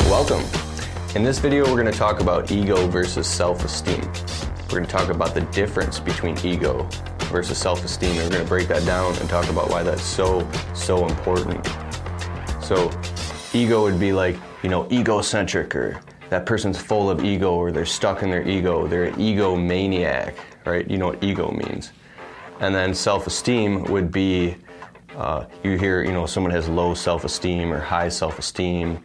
Welcome. In this video, we're going to talk about ego versus self-esteem. We're going to talk about the difference between ego versus self-esteem, and we're going to break that down and talk about why that's so important. So, ego would be like, egocentric, or that person's full of ego, or they're stuck in their ego. They're an egomaniac, right? You know what ego means. And then self-esteem would be, you hear, someone has low self-esteem or high self-esteem.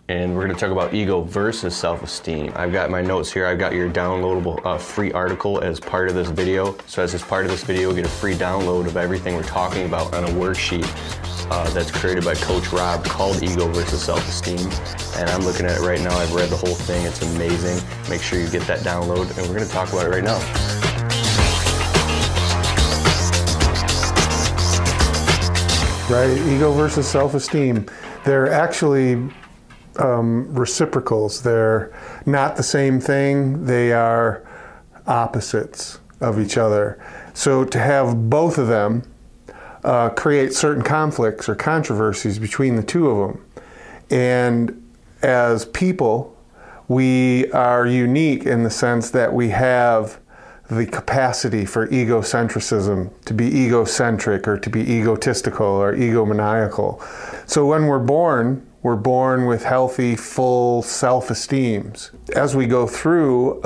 And we're going to talk about ego versus self-esteem. I've got my notes here. I've got your downloadable free article as part of this video. So as part of this video, you'll get a free download of everything we're talking about on a worksheet that's created by Coach Rob called Ego versus Self-Esteem. And I'm looking at it right now. I've read the whole thing. It's amazing. Make sure you get that download, and we're going to talk about it right now. Right, ego versus self-esteem. They're actually reciprocals. They're not the same thing. They are opposites of each other. So to have both of them create certain conflicts or controversies between the two of them. And as people, we are unique in the sense that we have the capacity for egocentrism, to be egocentric or to be egotistical or egomaniacal. So when we're born with healthy, full self-esteems. As we go through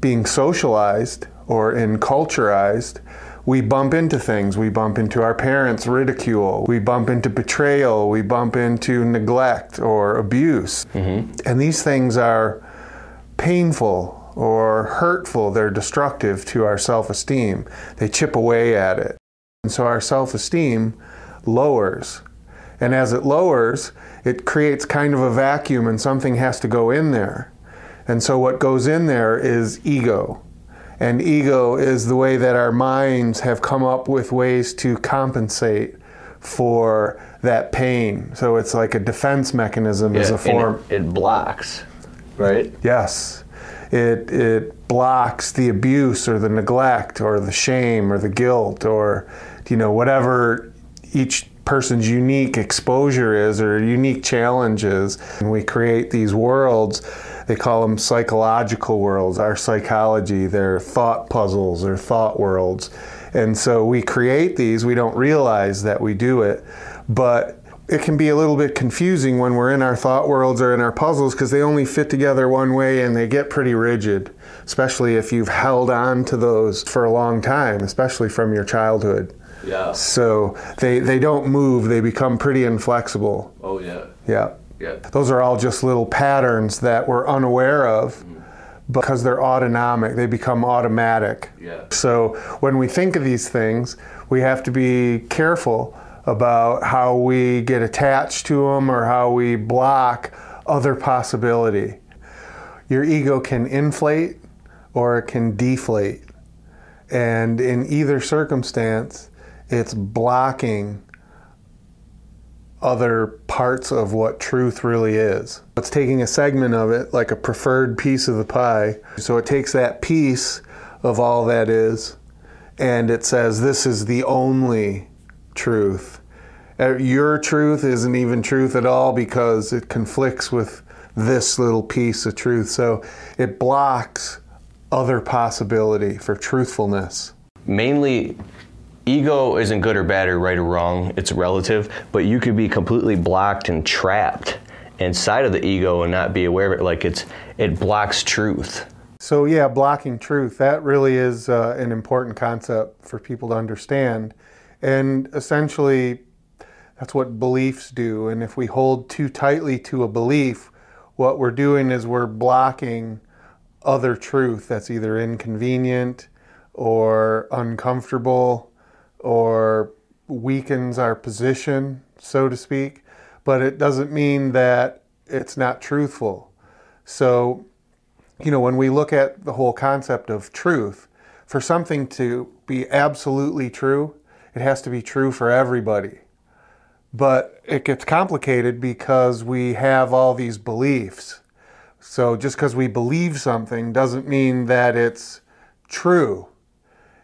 being socialized or enculturized, we bump into things. We bump into our parents' ridicule. We bump into betrayal. We bump into neglect or abuse. Mm-hmm. And these things are painful or hurtful. They're destructive to our self-esteem. They chip away at it. And so our self-esteem lowers. And as it lowers, it creates kind of a vacuum, and something has to go in there. And so what goes in there is ego. And ego is the way that our minds have come up with ways to compensate for that pain. So it's like a defense mechanism as a form. It blocks, right? Yes. It blocks the abuse or the neglect or the shame or the guilt or, whatever each person's unique exposure is or unique challenges. And we create these worlds. They call them psychological worlds, our psychology. They're thought puzzles or thought worlds. And so we create these. We don't realize that we do it. But it can be a little bit confusing when we're in our thought worlds or in our puzzles because they only fit together one way and they get pretty rigid, especially if you've held on to those for a long time, especially from your childhood. Yeah. So they don't move. They become pretty inflexible. Oh, yeah. Yeah. Yeah. Those are all just little patterns that we're unaware of because they're autonomic. They become automatic. Yeah. So when we think of these things, we have to be careful about how we get attached to them or how we block other possibility. Your ego can inflate or it can deflate. And in either circumstance, it's blocking other parts of what truth really is. It's taking a segment of it, like a preferred piece of the pie. So it takes that piece of all that is, and it says, this is the only truth. Your truth isn't even truth at all because it conflicts with this little piece of truth. So it blocks other possibility for truthfulness. Mainly, ego isn't good or bad or right or wrong. It's relative, but you could be completely blocked and trapped inside of the ego and not be aware of it. Like it blocks truth. So yeah, blocking truth, that really is an important concept for people to understand. And essentially, that's what beliefs do. And if we hold too tightly to a belief, what we're doing is we're blocking other truth that's either inconvenient or uncomfortable or weakens our position, so to speak. But it doesn't mean that it's not truthful. So, when we look at the whole concept of truth, for something to be absolutely true, it has to be true for everybody. But it gets complicated because we have all these beliefs. So just because we believe something doesn't mean that it's true.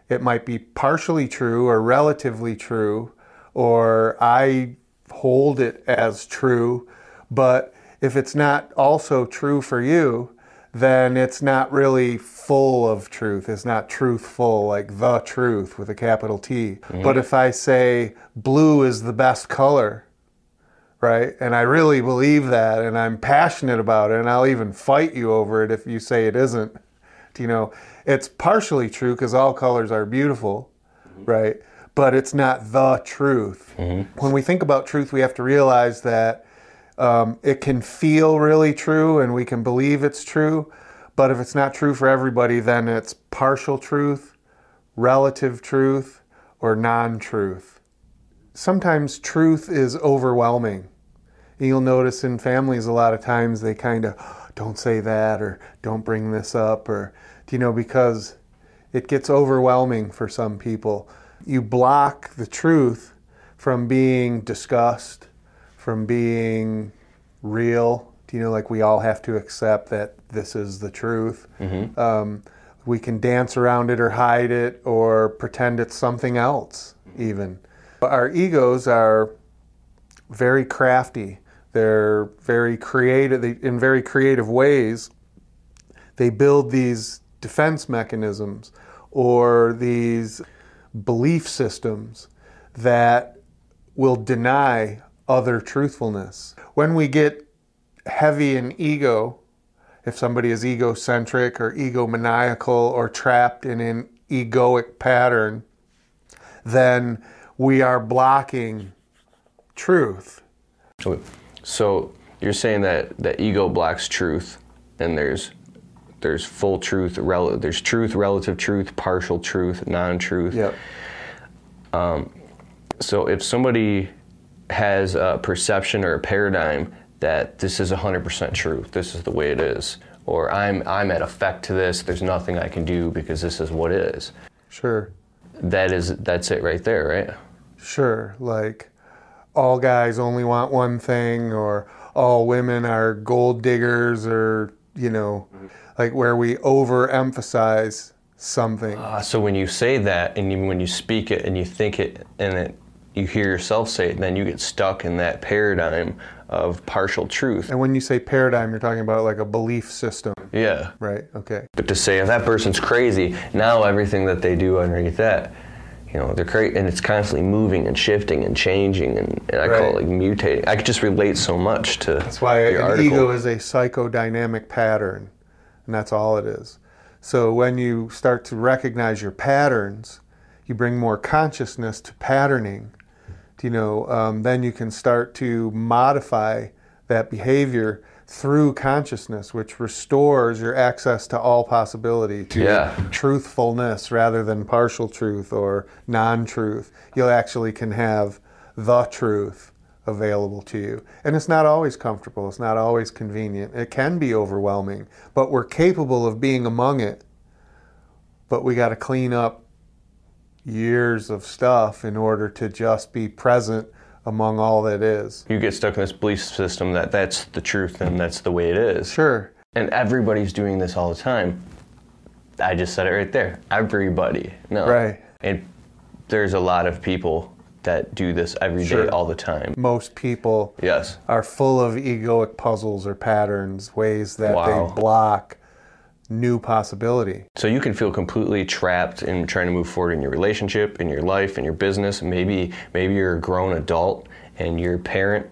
It might be partially true or relatively true, or I hold it as true. But if it's not also true for you, then it's not really full of truth. It's not truthful, like the truth with a capital T. Mm-hmm. But if I say blue is the best color, right, and I really believe that, and I'm passionate about it, and I'll even fight you over it if you say it isn't, it's partially true because all colors are beautiful, right? But it's not the truth. Mm-hmm. When we think about truth, we have to realize that it can feel really true and we can believe it's true, but if it's not true for everybody, then it's partial truth, relative truth, or non-truth. Sometimes truth is overwhelming. You'll notice in families a lot of times they kind of, don't say that, or don't bring this up, or, because it gets overwhelming for some people. You block the truth from being discussed, from being real, like we all have to accept that this is the truth. Mm-hmm. We can dance around it or hide it or pretend it's something else even. Our egos are very crafty. They're very creative. In very creative ways, they build these defense mechanisms or these belief systems that will deny other truthfulness. When we get heavy in ego, if somebody is egocentric or egomaniacal or trapped in an egoic pattern, then we are blocking truth. So you're saying that ego blocks truth, and there's full truth, there's truth, relative truth, partial truth, non-truth. Yep. So if somebody has a perception or a paradigm that this is 100% true, this is the way it is, or I'm at effect to this, there's nothing I can do because this is what is. Sure. That's it right there, right? Sure. Like all guys only want one thing, or all women are gold diggers, or, like where we overemphasize something. So when you say that, and when you speak it and you think it, and you hear yourself say it, then you get stuck in that paradigm of partial truth. And when you say paradigm, you're talking about like a belief system. Yeah. Right, okay. But to say if that person's crazy, now everything that they do underneath that, they're crazy, and it's constantly moving and shifting and changing, and I call it like mutating. I could just relate so much to That's why your an article. Ego is a psychodynamic pattern, and that's all it is. So when you start to recognize your patterns, you bring more consciousness to patterning, then you can start to modify that behavior through consciousness, which restores your access to all possibility, to truthfulness rather than partial truth or non-truth. You actually can have the truth available to you. And it's not always comfortable. It's not always convenient. It can be overwhelming, but we're capable of being among it. But we got to clean up years of stuff in order to just be present among all that is. You get stuck in this belief system that that's the truth and that's the way it is. Sure. And everybody's doing this all the time. I just said it right there. Everybody. No. Right. And there's a lot of people that do this every day, all the time. Most people are full of egoic puzzles or patterns, ways that they block new possibility. So you can feel completely trapped in trying to move forward in your relationship, in your life, in your business. Maybe you're a grown adult and your parent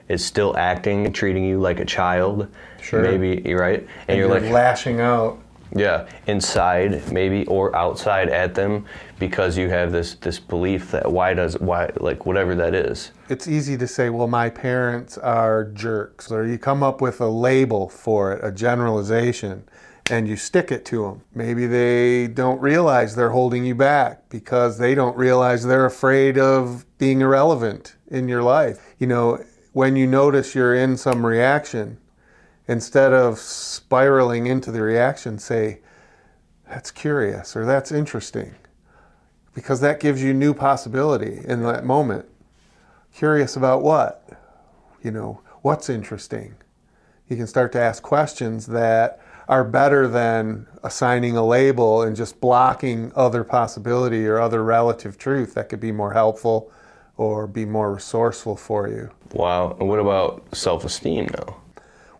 is still acting and treating you like a child. Sure. Maybe, you're right. And you're like lashing out. Yeah, inside maybe, or outside at them, because you have this belief that why like whatever that is. It's easy to say, well, my parents are jerks, or you come up with a label for it, a generalization, and you stick it to them. Maybe they don't realize they're holding you back because they don't realize they're afraid of being irrelevant in your life. When you notice you're in some reaction, instead of spiraling into the reaction, say, that's curious, or that's interesting, because that gives you new possibility in that moment. Curious about what? What's interesting? You can start to ask questions that are better than assigning a label and just blocking other possibility or other relative truth that could be more helpful, or be more resourceful for you. Wow. And what about self-esteem now?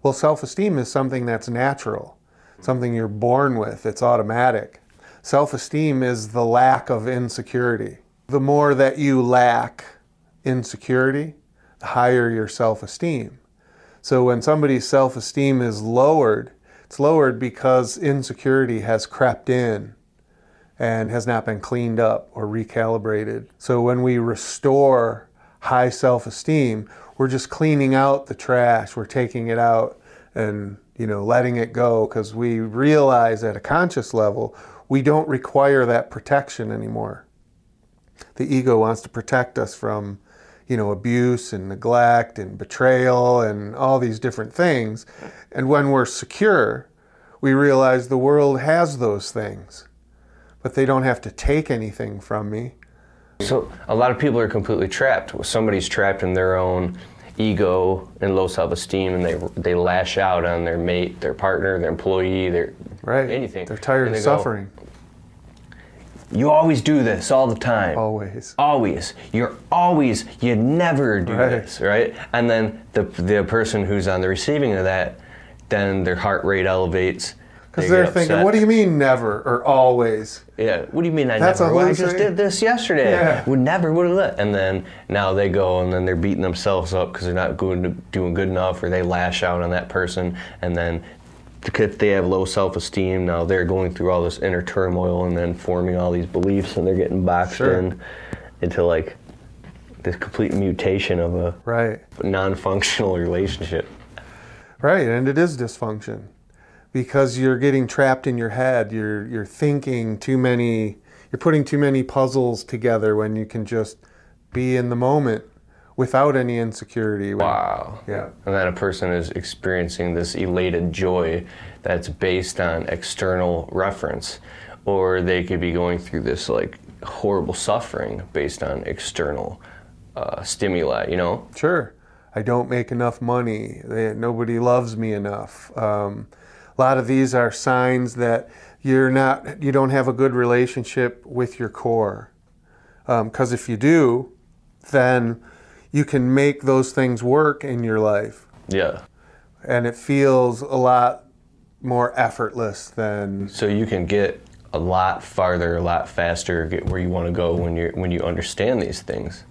Well, self-esteem is something that's natural, something you're born with. It's automatic. Self-esteem is the lack of insecurity. The more that you lack insecurity, the higher your self-esteem. So when somebody's self-esteem is lowered, it's lowered because insecurity has crept in and has not been cleaned up or recalibrated. So when we restore high self-esteem, we're just cleaning out the trash. We're taking it out and, letting it go, because we realize at a conscious level, we don't require that protection anymore. The ego wants to protect us from, abuse and neglect and betrayal and all these different things. And when we're secure, we realize the world has those things, but they don't have to take anything from me. So a lot of people are completely trapped. Somebody's trapped in their own ego and low self-esteem, and they lash out on their mate, their partner, their employee, anything. They're tired of suffering. You always do this all the time. Always. Always. You never do this, right? And then the person who's on the receiving end of that, then their heart rate elevates. Because they're thinking, what do you mean never or always? Yeah, what do you mean I never? Well, I just did this yesterday. Yeah. Would never, would have. And then now they go and then they're beating themselves up because they're not doing good enough, or they lash out on that person. And then if they have low self-esteem, now they're going through all this inner turmoil and then forming all these beliefs, and they're getting boxed into like this complete mutation of a non-functional relationship. Right, and it is dysfunction. Because you're getting trapped in your head, you're thinking too many, you're putting too many puzzles together when you can just be in the moment without any insecurity. Wow. Yeah. And then a person is experiencing this elated joy that's based on external reference, or they could be going through this like horrible suffering based on external stimuli, Sure. I don't make enough money. Nobody loves me enough. A lot of these are signs that you don't have a good relationship with your core. Because if you do, then you can make those things work in your life. Yeah. And it feels a lot more effortless than... So you can get a lot farther, a lot faster, get where you want to go when you understand these things.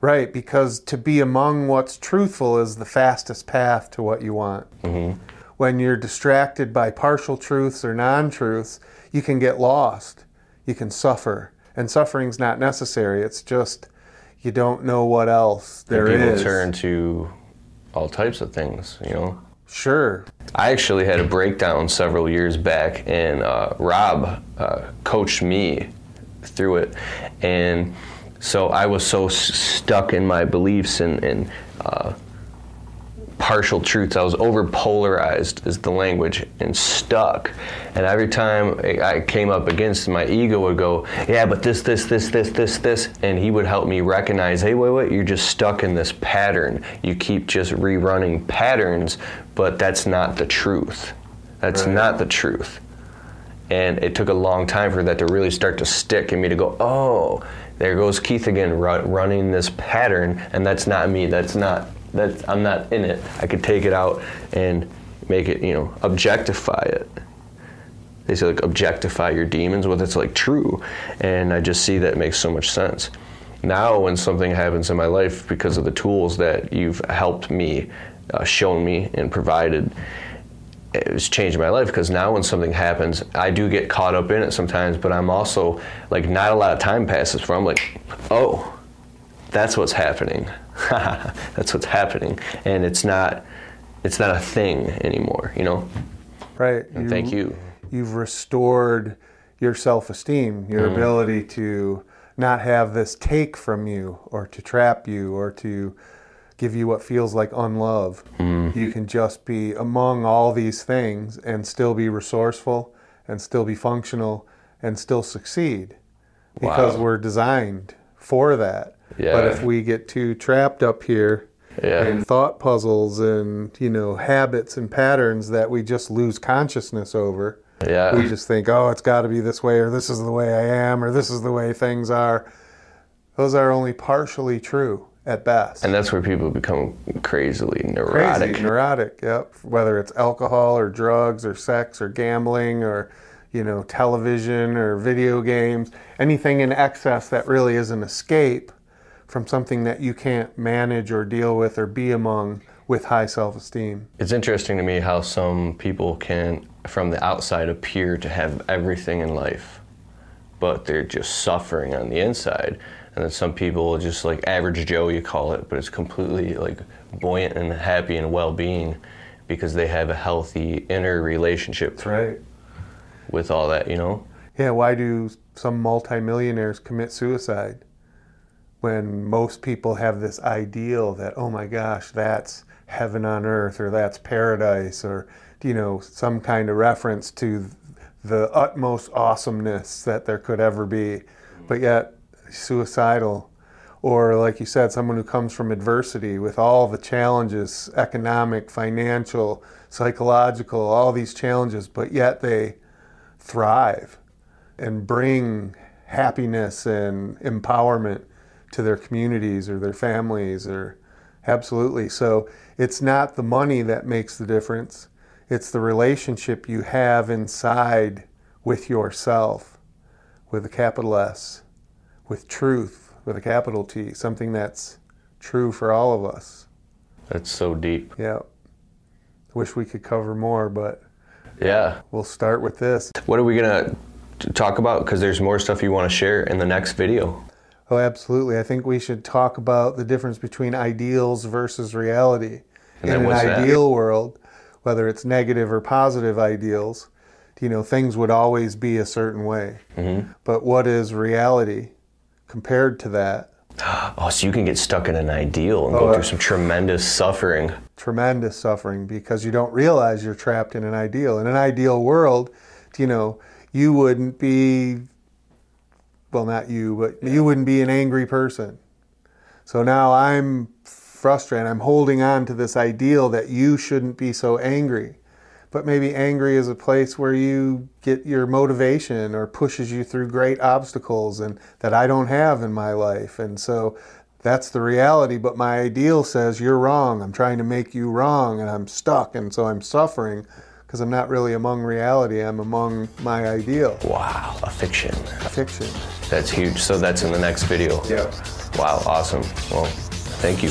Right, because to be among what's truthful is the fastest path to what you want. Mm-hmm. When you're distracted by partial truths or non-truths, you can get lost. You can suffer. And suffering's not necessary. It's just you don't know what else there is. People turn to all types of things, Sure. I actually had a breakdown several years back, and Rob coached me through it. And so I was so stuck in my beliefs and partial truths. I was over-polarized is the language, and stuck. And every time I came up against, my ego would go, yeah, but this, and he would help me recognize, hey, wait, you're just stuck in this pattern. You keep just rerunning patterns, but that's not the truth. That's not the truth. And it took a long time for that to really start to stick in me, to go, oh, there goes Keith again, running this pattern, and that's not me. I'm not in it. I could take it out and make it, objectify it. They say like objectify your demons. Well, that's like true, and I just see that it makes so much sense. Now, when something happens in my life because of the tools that you've helped me, shown me, and provided, it's changed my life. Because now, when something happens, I do get caught up in it sometimes, but I'm also like, not a lot of time passes before I'm like, oh, that's what's happening. That's what's happening, and it's not a thing anymore, Right. And thank you. You've restored your self-esteem, your ability to not have this take from you, or to trap you, or to give you what feels like unlove. You can just be among all these things and still be resourceful, and still be functional, and still succeed, because we're designed for that. Yeah. But if we get too trapped up here in thought puzzles and, habits and patterns that we just lose consciousness over, we just think, oh, it's got to be this way, or this is the way I am, or this is the way things are. Those are only partially true at best. And that's where people become crazily neurotic. Crazy, neurotic, yep. Whether it's alcohol or drugs or sex or gambling or, television or video games, anything in excess that really is an escape from something that you can't manage or deal with or be among with high self-esteem. It's interesting to me how some people can, from the outside, appear to have everything in life, but they're just suffering on the inside. And then some people, just like average Joe, you call it, but it's completely like buoyant and happy and well-being because they have a healthy inner relationship. That's right. With all that, Yeah, why do some multimillionaires commit suicide when most people have this ideal that, oh my gosh, that's heaven on earth, or that's paradise, or, some kind of reference to the utmost awesomeness that there could ever be, but yet suicidal. Or like you said, someone who comes from adversity with all the challenges, economic, financial, psychological, all these challenges, but yet they thrive and bring happiness and empowerment to their communities or their families. Or absolutely. So it's not the money that makes the difference. It's the relationship you have inside with yourself, with a capital S, with truth, with a capital T, something that's true for all of us. That's so deep. Yeah. Wish we could cover more, but yeah, we'll start with this. What are we going to talk about? Because there's more stuff you want to share in the next video. Oh, absolutely. I think we should talk about the difference between ideals versus reality. And in an ideal world, whether it's negative or positive ideals, things would always be a certain way. Mm-hmm. But what is reality compared to that? Oh, so you can get stuck in an ideal and go through some tremendous suffering. Tremendous suffering because you don't realize you're trapped in an ideal. In an ideal world, you wouldn't be, well, not you, but you wouldn't be an angry person. So now I'm frustrated. I'm holding on to this ideal that you shouldn't be so angry. But maybe angry is a place where you get your motivation or pushes you through great obstacles and that I don't have in my life. And so that's the reality. But my ideal says you're wrong. I'm trying to make you wrong and I'm stuck. And so I'm suffering because I'm not really among reality. I'm among my ideal. Wow, a fiction. A fiction. That's huge. So that's in the next video. Yeah. Wow, awesome. Well, thank you.